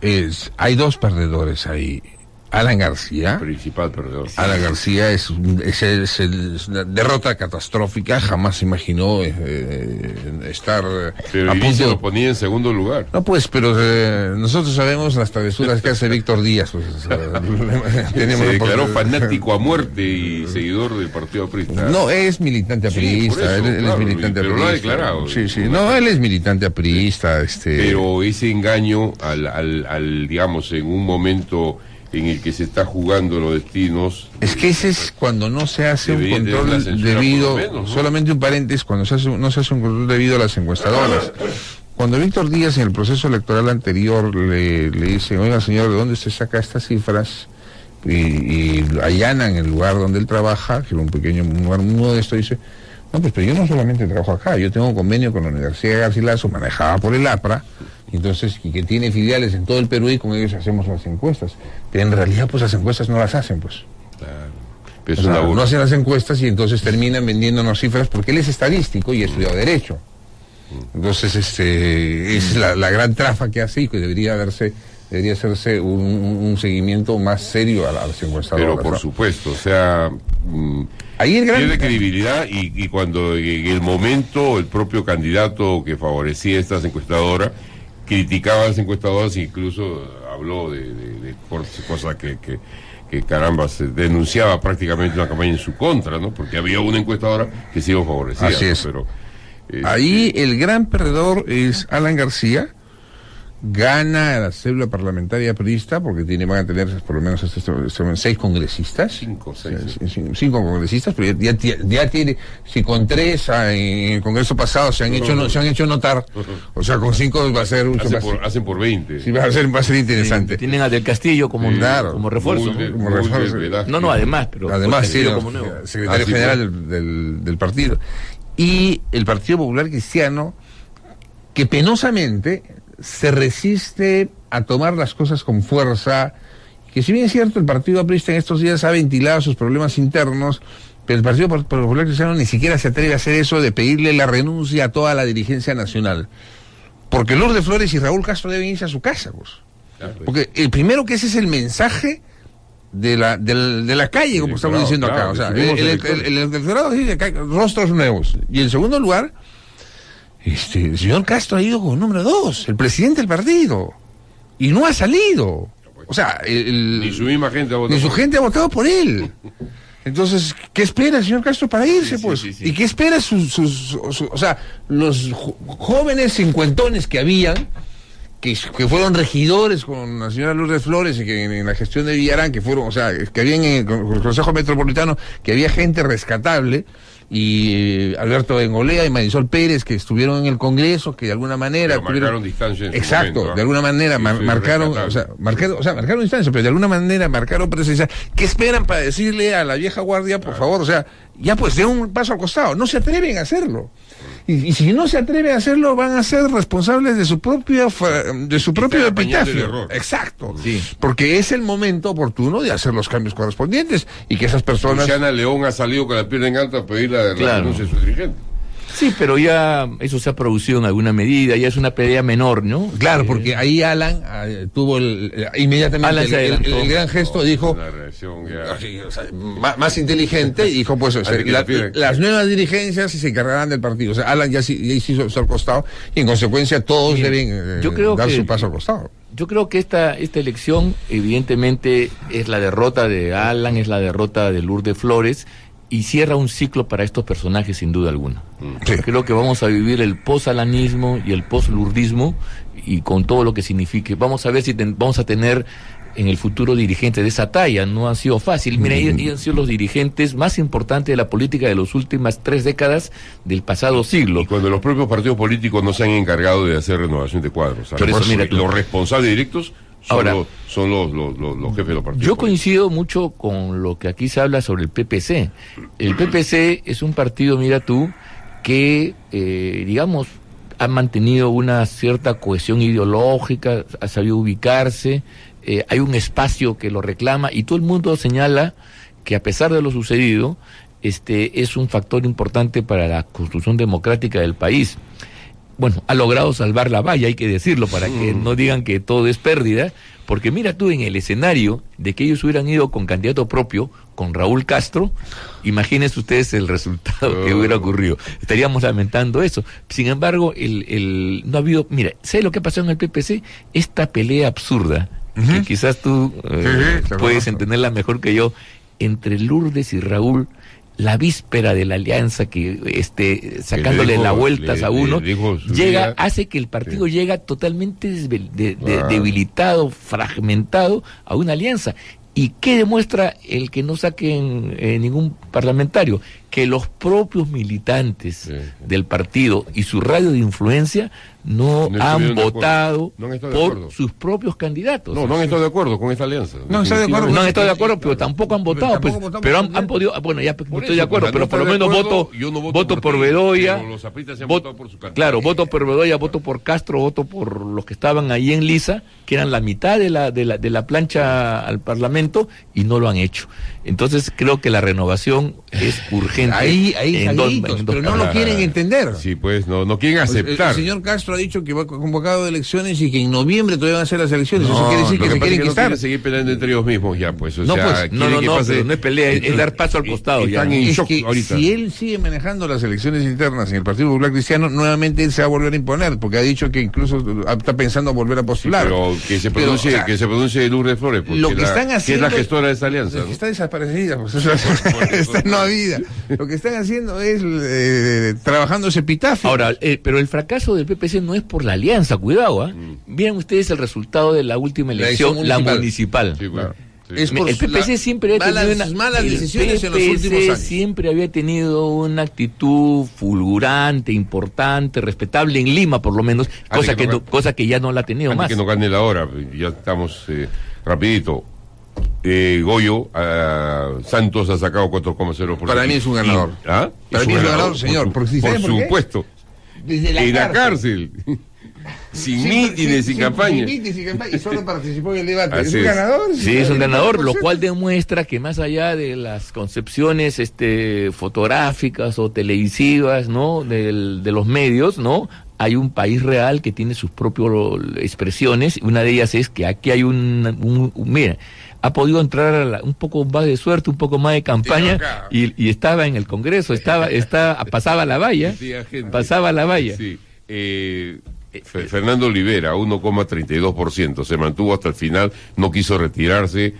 S3: Hay dos perdedores ahí. Alan García.
S1: Principal perdedor.
S3: Alan García es una derrota catastrófica, jamás se imaginó estar
S1: pero a punto. Lo ponía en segundo lugar.
S3: No, pues, pero nosotros sabemos las travesuras que hace Víctor Díaz. Pues,
S1: se declaró fanático a muerte y seguidor del Partido Aprista.
S3: No, es militante aprista, él es militante aprista.
S1: Pero lo ha declarado.
S3: Sí, no, él es militante aprista.
S1: Pero ese engaño al digamos, en un momento en el que se está jugando los destinos.
S3: Es que ese es cuando no se hace un control debido, menos, ¿no? Solamente un paréntesis, cuando no se hace un control debido a las encuestadoras. Cuando Víctor Díaz en el proceso electoral anterior le dice, oiga señor, ¿de dónde se saca estas cifras? Y allanan el lugar donde él trabaja, que era un lugar muy modesto, dice, no, pues pero yo no solamente trabajo acá, yo tengo un convenio con la Universidad de Garcilaso, manejada por el APRA, entonces, y que tiene filiales en todo el Perú, y con ellos hacemos las encuestas. Pero en realidad, pues las encuestas no las hacen, pues. Claro. No hacen las encuestas y entonces terminan vendiéndonos cifras, porque él es estadístico y ha estudiado Derecho. Entonces, es la gran trafa que hace, y que debería hacerse un seguimiento más serio a las encuestadoras.
S1: Pero por supuesto, o sea,
S3: ahí
S1: pierde credibilidad, y cuando en el momento el propio candidato que favorecía estas encuestadoras criticaba a las encuestadoras, incluso habló de cosas que caramba, se denunciaba prácticamente una campaña en su contra, ¿no? Porque había una encuestadora que sí lo favorecía.
S3: Así es.
S1: ¿no? Pero
S3: ahí el gran perdedor es Alan García. Gana la célula parlamentaria aprista, porque van a tener por lo menos 6 congresistas. 5 congresistas, pero ya tiene, si con 3 en el congreso pasado se han hecho notar, o sea, con 5 va a ser mucho más.
S1: Hacen por 20.
S3: Sí, va a ser interesante.
S2: Sí, tienen a Del Castillo como refuerzo.
S3: Además, sí, como secretario general del partido. Y el Partido Popular Cristiano, que penosamente se resiste a tomar las cosas con fuerza, que si bien es cierto, el Partido Aprista en estos días ha ventilado sus problemas internos, pero el Partido Popular Cristiano ni siquiera se atreve a hacer eso de pedirle la renuncia a toda la dirigencia nacional. Porque Lourdes Flores y Raúl Castro deben irse a su casa, pues. Porque el primero que ese es el mensaje de la calle, como estamos diciendo acá. O sea, el electorado dice que hay rostros nuevos. Y en segundo lugar, el señor Castro ha ido como número 2, el presidente del partido. Y no ha salido. O sea,
S1: ni su misma gente ha votado.
S3: Ni su gente ha votado por él. Entonces, ¿qué espera el señor Castro para irse, pues? Sí. ¿Y qué espera o sea, los jóvenes cincuentones que habían, que fueron regidores con la señora Lourdes Flores y que en la gestión de Villarán, que fueron, o sea, que habían en el Consejo Metropolitano, que había gente rescatable, y Alberto Bengolea y Marisol Pérez, que estuvieron en el Congreso, que de alguna manera
S1: marcaron distancia en
S3: exacto,
S1: momento, ¿no?
S3: De alguna manera marcaron distancia, pero de alguna manera marcaron presencia. ¿Qué esperan para decirle a la vieja guardia, por favor? O sea, ya pues den un paso al costado. No se atreven a hacerlo. Y si no se atreven a hacerlo, van a ser responsables de su propio epitafio. Exacto. Sí. Porque es el momento oportuno de hacer los cambios correspondientes y que esas personas...
S1: Luciana León ha salido con la pierna en alto a pedir la renuncia de su dirigente.
S2: Sí, pero ya eso se ha producido en alguna medida, ya es una pelea menor, ¿no?
S3: Claro, porque ahí Alan tuvo inmediatamente el gran gesto, dijo, más inteligente, y dijo, pues, las nuevas dirigencias se encargarán del partido. O sea, Alan ya se hizo al costado, y en consecuencia todos deben dar su paso al costado.
S2: Yo creo que esta elección, evidentemente, es la derrota de Alan, es la derrota de Lourdes Flores, y cierra un ciclo para estos personajes sin duda alguna. Sí. Creo que vamos a vivir el post-alanismo y el post-lurdismo, y con todo lo que signifique. Vamos a ver si vamos a tener en el futuro dirigentes de esa talla. No ha sido fácil. Mira, ellos han sido los dirigentes más importantes de la política de las últimas 3 décadas del pasado siglo.
S1: Y cuando los propios partidos políticos no se han encargado de hacer renovación de cuadros.
S2: Por eso, mira,
S1: los responsables directos son los jefes de los partidos.
S2: Yo coincido mucho con lo que aquí se habla sobre el PPC. El PPC es un partido, mira tú, que, digamos, ha mantenido una cierta cohesión ideológica, ha sabido ubicarse, hay un espacio que lo reclama, y todo el mundo señala que, a pesar de lo sucedido, es un factor importante para la construcción democrática del país. Bueno, ha logrado salvar la valla, hay que decirlo, para que no digan que todo es pérdida, porque mira tú, en el escenario de que ellos hubieran ido con candidato propio, con Raúl Castro, imagínense ustedes el resultado que hubiera ocurrido. Estaríamos lamentando eso. Sin embargo, no ha habido... Mira, ¿sabes lo que ha pasado en el PPC? Esta pelea absurda, que quizás tú puedes entenderla mejor que yo, entre Lourdes y Raúl, la víspera de la alianza, que sacándole las vueltas a uno, hace que el partido llega totalmente debilitado, fragmentado a una alianza. ¿Y qué demuestra el que no saquen ningún parlamentario? Que los propios militantes del partido y su radio de influencia no han votado por sus propios candidatos.
S1: No han estado de acuerdo con esta alianza.
S3: No han estado de acuerdo,
S2: pero tampoco han votado. Pero han podido, bueno, ya no estoy de acuerdo, pero por lo menos voto por Bedoya. Voto por Bedoya, voto por Castro, voto por los que estaban ahí en Lisa, que eran la mitad de la plancha al Parlamento, y no lo han hecho. Entonces creo que la renovación es urgente.
S3: Ahí pero no lo quieren entender.
S1: Sí, pues no quieren aceptar.
S3: El señor Castro ha dicho que va convocado de elecciones y que en noviembre todavía van a ser las elecciones. Eso quiere decir que se quieren quitar.
S1: No seguir peleando entre ellos mismos ya, pues.
S2: No es pelea, es dar paso al costado.
S3: Están en shock ahorita. Si él sigue manejando las elecciones internas en el Partido Popular Cristiano, nuevamente él se va a volver a imponer, porque ha dicho que incluso está pensando volver a postular.
S1: Pero que se pronuncie Lourdes Flores, porque
S3: lo que están haciendo,
S1: que es la gestora de esa alianza.
S3: Que está desaparecida, pues está no habida. Lo que están haciendo es trabajando ese epitafio.
S2: Ahora, pero el fracaso del PPC no es por la alianza, cuidado, Vean ustedes el resultado de la última elección, la municipal.
S1: Sí, bueno.
S2: El PPC siempre había tenido
S3: malas decisiones en los últimos años.
S2: Siempre había tenido una actitud fulgurante, importante, respetable en Lima, por lo menos, cosa que ya no la ha tenido más.
S1: Que no gane la hora, ya estamos rapidito. Goyo, Santos ha sacado 4,0%.
S3: Para mí es un ganador. Para mí es un ganador, señor.
S1: Por supuesto.
S3: Desde la
S1: cárcel. Sin mítines, sin campaña.
S3: Y solo participó en el debate.
S1: Así
S3: ¿Es un ganador?
S2: Sí, es un ganador, lo cual demuestra que, más allá de las concepciones fotográficas o televisivas, ¿no?, de los medios, ¿no?, hay un país real que tiene sus propias expresiones. Una de ellas es que aquí hay mira, ha podido entrar un poco más de suerte, un poco más de campaña, y estaba en el Congreso, pasaba la valla,
S1: Sí. Fernando Olivera, 1,32%, se mantuvo hasta el final, no quiso retirarse,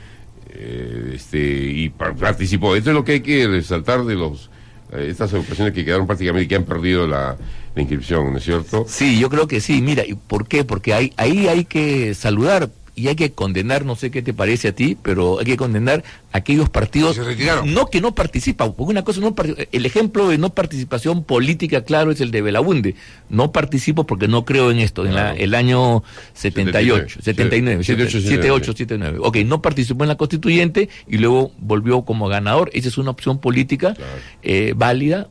S1: y participó. Esto es lo que hay que resaltar de estas agrupaciones que quedaron prácticamente, que han perdido la inscripción, ¿no es cierto?
S2: Sí, yo creo que sí. Mira, ¿y por qué? Porque ahí hay que saludar y hay que condenar, no sé qué te parece a ti, pero hay que condenar a aquellos partidos que no participan, porque una cosa el ejemplo de no participación política, claro, es el de Belaunde. No participo porque no creo en esto, en el año 78, 79, 78, 79. Ok, no participó en la constituyente y luego volvió como ganador. Esa es una opción política válida,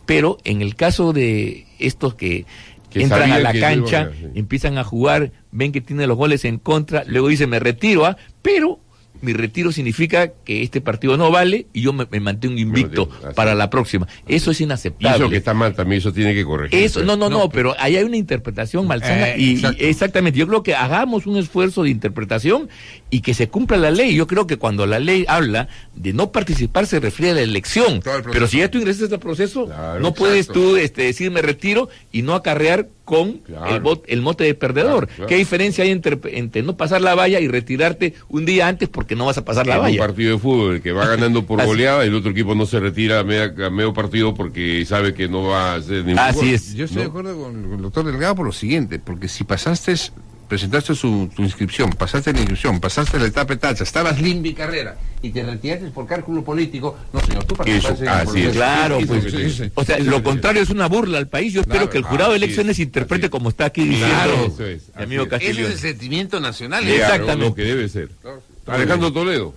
S2: pero en el caso de estos que entran a la cancha, empiezan a jugar, ven que tiene los goles en contra, luego dice me retiro, pero mi retiro significa que este partido no vale y yo me mantengo invicto para la próxima. Eso es inaceptable.
S1: Y eso que está mal también, eso tiene que corregir.
S2: Eso, no, pero ahí hay una interpretación malsana y exactamente, yo creo que hagamos un esfuerzo de interpretación y que se cumpla la ley. Yo creo que cuando la ley habla de no participar se refiere a la elección, pero si ya tú ingresas al proceso, no puedes tú decir me retiro y no acarrear con el mote de perdedor. Claro. ¿Qué diferencia hay entre no pasar la valla y retirarte un día antes porque no vas a pasar la valla?
S1: Un partido de fútbol, el que va ganando por goleada, el otro equipo no se retira a medio partido porque sabe que no va a hacer ningún gol.
S3: Así es. Yo estoy de acuerdo con el doctor Delgado por lo siguiente, porque si presentaste tu inscripción, pasaste la inscripción, pasaste la etapa de tacha, estabas limpio y carrera, y te retiraste por cálculo político, no señor, tú participaste en el proceso.
S2: Claro, pues, o sea, lo contrario es una burla al país. Yo espero que el jurado de elecciones interprete como está aquí diciendo mi amigo Castiglione.
S3: Ese es el sentimiento nacional.
S2: Exactamente.
S1: Lo que debe ser. Alejandro Toledo.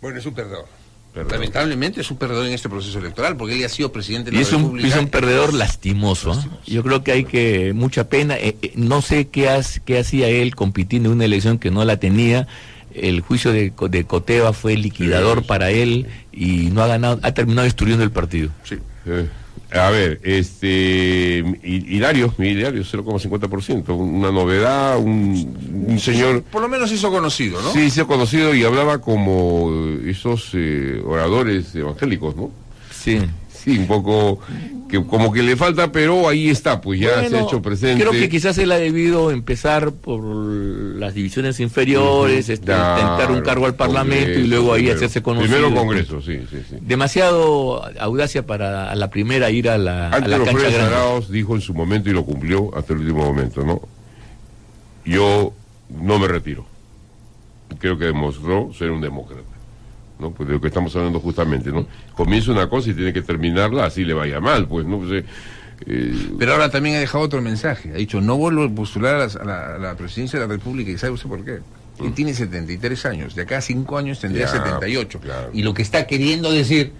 S3: Bueno, es un perdedor. Lamentablemente es un perdedor en este proceso electoral, porque él ya ha sido presidente de la República.
S2: Es un perdedor lastimoso. Yo creo que hay que, mucha pena, no sé qué hacía él compitiendo en una elección que no la tenía. El juicio de Coteva fue liquidador para él y no ha ganado, ha terminado destruyendo el partido.
S1: Sí. A ver, Hilario 0,50%, una novedad, un señor...
S3: Por lo menos hizo conocido, ¿no?
S1: Sí, hizo conocido y hablaba como esos oradores evangélicos, ¿no?
S2: Sí.
S1: Sí, un poco, como que le falta, pero ahí está, pues ya se ha hecho presente.
S2: Creo que quizás él ha debido empezar por las divisiones inferiores, intentar un cargo al Parlamento y luego ahí hacerse conocido.
S1: Primero Congreso, sí.
S2: Demasiado audacia para a la primera ir a la cancha grande.
S1: Arauz dijo en su momento y lo cumplió hasta el último momento, ¿no? Yo no me retiro. Creo que demostró ser un demócrata, ¿no? Pues de lo que estamos hablando justamente, ¿no? Comienza una cosa y tiene que terminarla, así le vaya mal, pues, ¿no? Pues,
S3: pero ahora también ha dejado otro mensaje. Ha dicho, no vuelvo a postular a la presidencia de la República. ¿Y sabe usted por qué? Él tiene 73 años. De acá a 5 años tendría 78. Claro. Y lo que está queriendo decir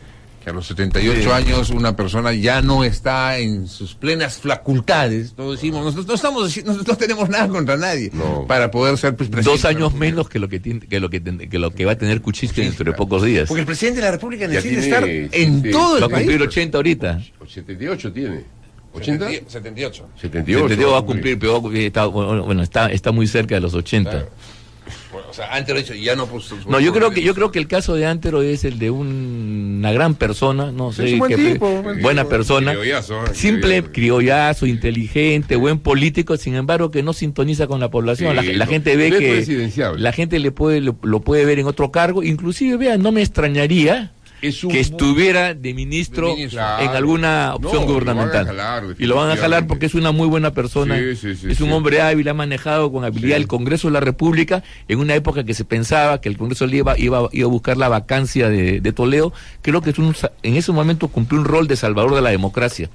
S3: que a los 78 años una persona ya no está en sus plenas facultades. Todos decimos, nosotros no tenemos nada contra nadie para poder ser presidente.
S2: 2 años menos que lo que va a tener Kuczynski dentro de pocos días.
S3: Porque el presidente de la República necesita estar en todo el país.
S2: Va a cumplir 80 ahorita.
S1: 78 tiene.
S3: 80? 78.
S1: 78
S2: va a cumplir, pero está muy cerca de los 80.
S3: Claro. Bueno, o sea, Antero dicho, ya no puso.
S2: No, yo creo que el caso de Antero es el de una gran persona, no sé, buena persona, simple, criollazo, inteligente, buen político, sin embargo que no sintoniza con la población. La gente ve que la gente lo puede ver en otro cargo, inclusive vean, no me extrañaría que estuviera de ministro en alguna opción gubernamental. Y lo van a jalar porque es una muy buena persona. Es un hombre hábil, ha manejado con habilidad el Congreso de la República en una época que se pensaba que el Congreso iba a buscar la vacancia de Toledo. Creo que en ese momento cumplió un rol de salvador de la democracia.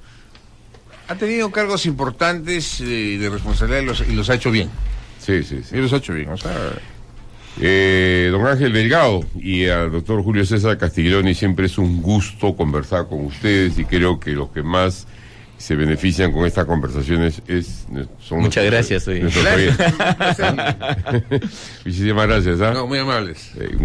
S3: Ha tenido cargos importantes de responsabilidad y los ha hecho bien.
S1: Sí.
S3: Y los ha hecho bien, o sea...
S1: don Ángel Delgado y al doctor Julio César Castiglione, siempre es un gusto conversar con ustedes y creo que los que más se benefician con estas conversaciones son
S2: muchas gracias.
S1: Muchísimas gracias.
S3: No, muy amables.